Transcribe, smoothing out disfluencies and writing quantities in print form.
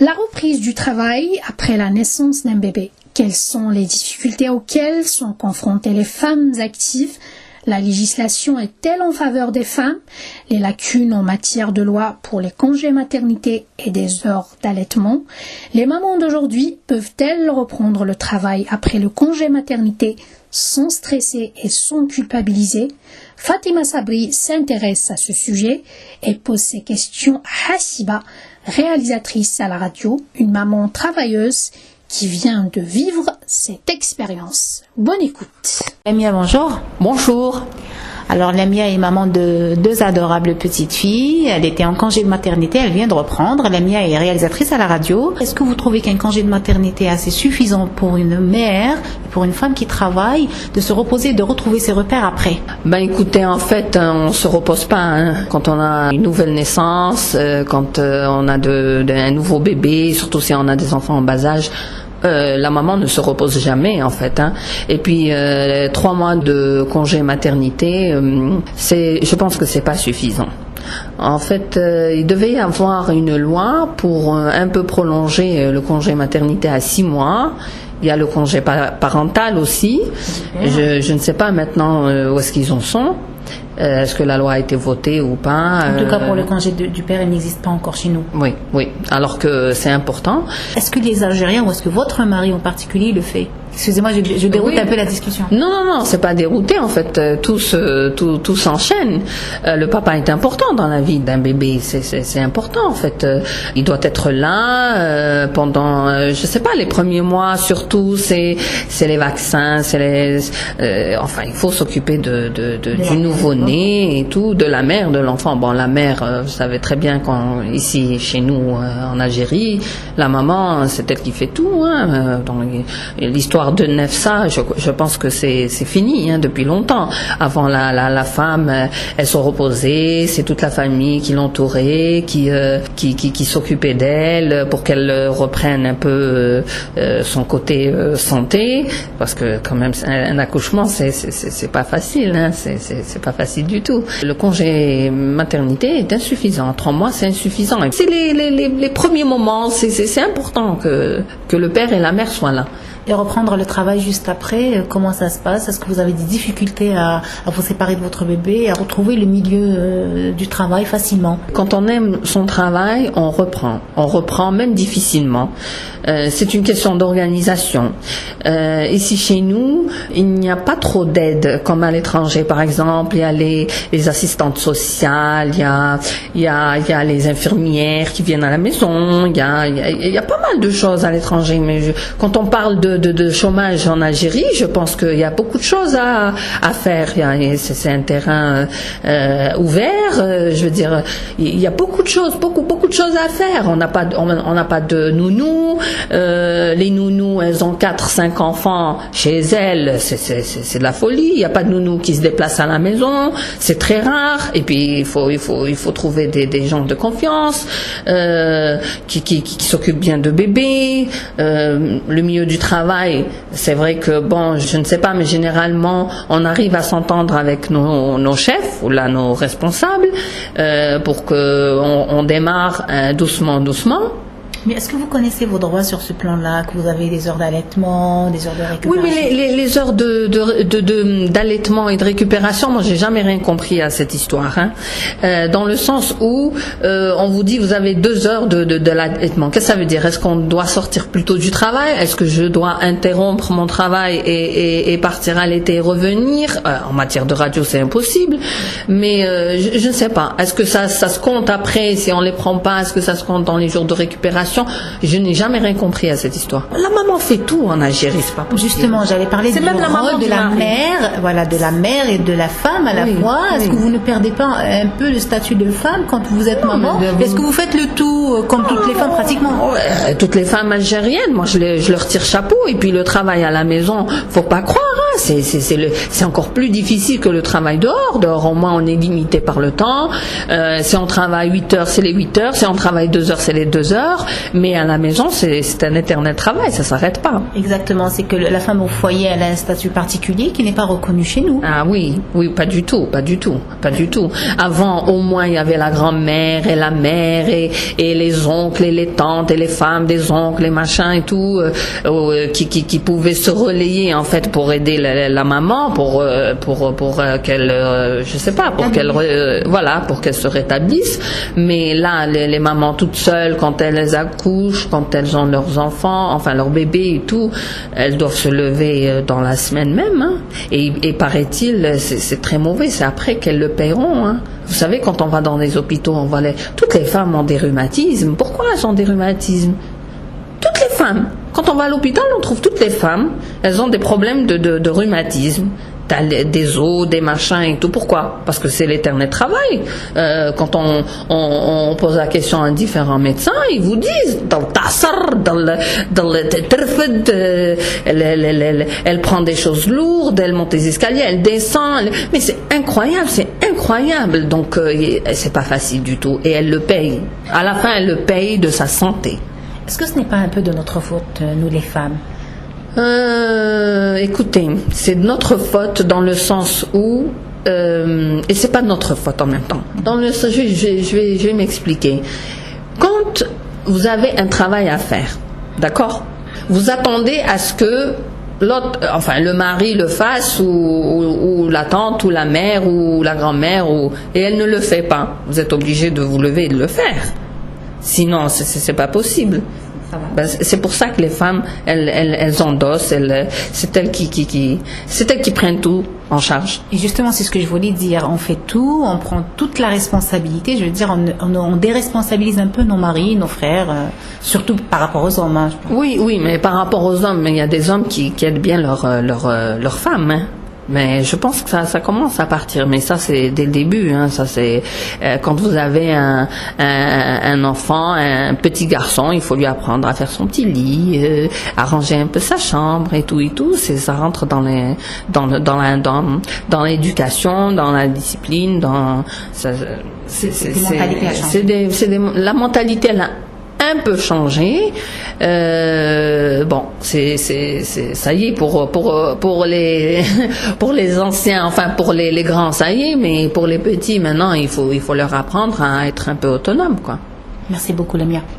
La reprise du travail après la naissance d'un bébé. Quelles sont les difficultés auxquelles sont confrontées les femmes actives? La législation est-elle en faveur des femmes? Les lacunes en matière de loi pour les congés maternité et des heures d'allaitement. Les mamans d'aujourd'hui peuvent-elles reprendre le travail après le congé maternité sans stresser et sans culpabiliser? Fatima Sabri s'intéresse à ce sujet et pose ses questions à Hasiba, réalisatrice à la radio, une maman travailleuse qui vient de vivre cette expérience. Bonne écoute. Lamia, bonjour. Bonjour. Alors Lamia est maman de 2 adorables petites filles. Elle était en congé de maternité, elle vient de reprendre. Lamia est réalisatrice à la radio. Est-ce que vous trouvez qu'un congé de maternité est assez suffisant pour une mère, pour une femme qui travaille, de se reposer et de retrouver ses repères après? Écoutez, en fait, on se repose pas, hein. Quand on a une nouvelle naissance, quand on a un nouveau bébé, surtout si on a des enfants en bas âge, la maman ne se repose jamais en fait, hein. Et puis 3 mois de congé maternité, je pense que c'est pas suffisant. En fait, il devait y avoir une loi pour un peu prolonger le congé maternité à 6 mois. Il y a le congé parental aussi. Je ne sais pas maintenant où est-ce qu'ils en sont. Est-ce que la loi a été votée ou pas? En tout cas, pour le congé du père, il n'existe pas encore chez nous. Oui, alors que c'est important. Est-ce que les Algériens, ou est-ce que votre mari en particulier le fait? Excusez-moi, je déroute un peu la discussion. Non, c'est pas dérouté en fait. Tout s'enchaîne. Le papa est important dans la vie d'un bébé. C'est important en fait. Il doit être là pendant, je sais pas, les premiers mois surtout. C'est les vaccins, enfin, il faut s'occuper du nouveau-né et tout, de la mère de l'enfant. Bon, la mère, vous savez très bien ici chez nous en Algérie, la maman, c'est elle qui fait tout. Hein, donc, l'histoire de Nefsa, je pense que c'est fini, hein, depuis longtemps. Avant la femme, elle se reposait, c'est toute la famille qui l'entourait, qui s'occupait d'elle pour qu'elle reprenne un peu son côté santé, parce que quand même un accouchement c'est pas facile, hein, c'est pas facile du tout. Le congé maternité est insuffisant, 3 mois c'est insuffisant. C'est les premiers moments, c'est important que le père et la mère soient là. Et reprendre le travail juste après, comment ça se passe? Est-ce que vous avez des difficultés à vous séparer de votre bébé, à retrouver le milieu du travail facilement? Quand on aime son travail, on reprend même difficilement. C'est une question d'organisation. Ici chez nous, il n'y a pas trop d'aide comme à l'étranger. Par exemple, il y a les assistantes sociales, il y a les infirmières qui viennent à la maison, il y a pas mal de choses à l'étranger. Mais quand on parle de chômage en Algérie, je pense qu'il y a beaucoup de choses à faire. C'est un terrain ouvert. Je veux dire, il y a beaucoup de choses à faire. On n'a pas de nounou. Les nounous, elles ont 4-5 enfants chez elles. C'est de la folie. Il n'y a pas de nounou qui se déplace à la maison. C'est très rare. Et puis il faut trouver des gens de confiance qui s'occupent bien de bébés. Le milieu du travail, c'est vrai que bon, je ne sais pas, mais généralement on arrive à s'entendre avec nos chefs ou là nos responsables pour que on démarre doucement. Mais est-ce que vous connaissez vos droits sur ce plan-là, que vous avez des heures d'allaitement, des heures de récupération? Oui, mais les heures d'allaitement et de récupération, moi j'ai jamais rien compris à cette histoire, hein. Dans le sens où on vous dit vous avez 2 heures de l'allaitement. Qu'est-ce que ça veut dire? Est-ce qu'on doit sortir plus tôt du travail? Est-ce que je dois interrompre mon travail et partir allaiter et revenir? En matière de radio, c'est impossible. Mais je ne sais pas. Est-ce que ça se compte après si on les prend pas? Est-ce que ça se compte dans les jours de récupération? Je n'ai jamais rien compris à cette histoire. La maman fait tout en Algérie, c'est pas possible. Justement, j'allais parler du rôle de la mère, voilà, de la mère et de la femme à la fois. Est-ce que vous ne perdez pas un peu le statut de femme quand vous êtes maman? Est-ce que vous faites le tout comme toutes les femmes pratiquement? Toutes les femmes algériennes, moi je leur tire chapeau. Et puis le travail à la maison, faut pas croire, hein. c'est encore plus difficile que le travail dehors. Dehors, au moins, on est limité par le temps. Si on travaille 8 heures, c'est les 8 heures. Si on travaille 2 heures, c'est les 2 heures. Mais à la maison, c'est un éternel travail, ça s'arrête pas. Exactement, c'est que la femme au foyer, elle a un statut particulier qui n'est pas reconnu chez nous. Ah oui, pas du tout. Avant, au moins, il y avait la grand-mère et la mère et les oncles et les tantes et les femmes des oncles, les machins et tout, qui pouvaient se relayer en fait pour aider la maman, pour qu'elle, je sais pas, pour qu'elle se rétablisse. Mais là, les mamans toutes seules, quand elles accouchent, quand elles ont leurs enfants, enfin leurs bébés et tout, elles doivent se lever dans la semaine même. Hein. Et paraît-il, c'est très mauvais. C'est après qu'elles le paieront. Hein. Vous savez, quand on va dans les hôpitaux, toutes les femmes ont des rhumatismes. Pourquoi elles ont des rhumatismes? Toutes les femmes. Quand on va à l'hôpital, on trouve toutes les femmes. Elles ont des problèmes de rhumatisme. Des os, des machins et tout. Pourquoi? Parce que c'est l'éternel travail. Quand on pose la question à différents médecins, ils vous disent dans le tassar, dans le terfed, elle prend des choses lourdes, elle monte les escaliers, elle descend. Mais c'est incroyable. Donc c'est pas facile du tout. Et elle le paye. À la fin, elle le paye de sa santé. Est-ce que ce n'est pas un peu de notre faute, nous les femmes? Écoutez, c'est de notre faute dans le sens où et c'est pas de notre faute en même temps. Dans le je vais m'expliquer. Quand vous avez un travail à faire, d'accord, vous attendez à ce que l'autre, enfin le mari le fasse ou la tante ou la mère ou la grand-mère et elle ne le fait pas. Vous êtes obligé de vous lever et de le faire. Sinon, c'est pas possible. Ben, c'est pour ça que les femmes, elles endossent, c'est elles qui prennent tout en charge. Et justement, c'est ce que je voulais dire. On fait tout, on prend toute la responsabilité. Je veux dire, on déresponsabilise un peu nos maris, nos frères, surtout par rapport aux hommes. Hein, oui, mais par rapport aux hommes, il y a des hommes qui aident bien leurs femmes. Hein. Mais je pense que ça commence à partir. Mais ça, c'est dès le début. Hein. Ça, c'est quand vous avez un enfant, un petit garçon, il faut lui apprendre à faire son petit lit, arranger un peu sa chambre et tout. Ça rentre dans l'éducation, dans la discipline, la mentalité elle a un peu changé. Bon, c'est ça y est pour les anciens, enfin pour les grands, ça y est, mais pour les petits maintenant, il faut leur apprendre à être un peu autonome, quoi. Merci beaucoup, Lamia.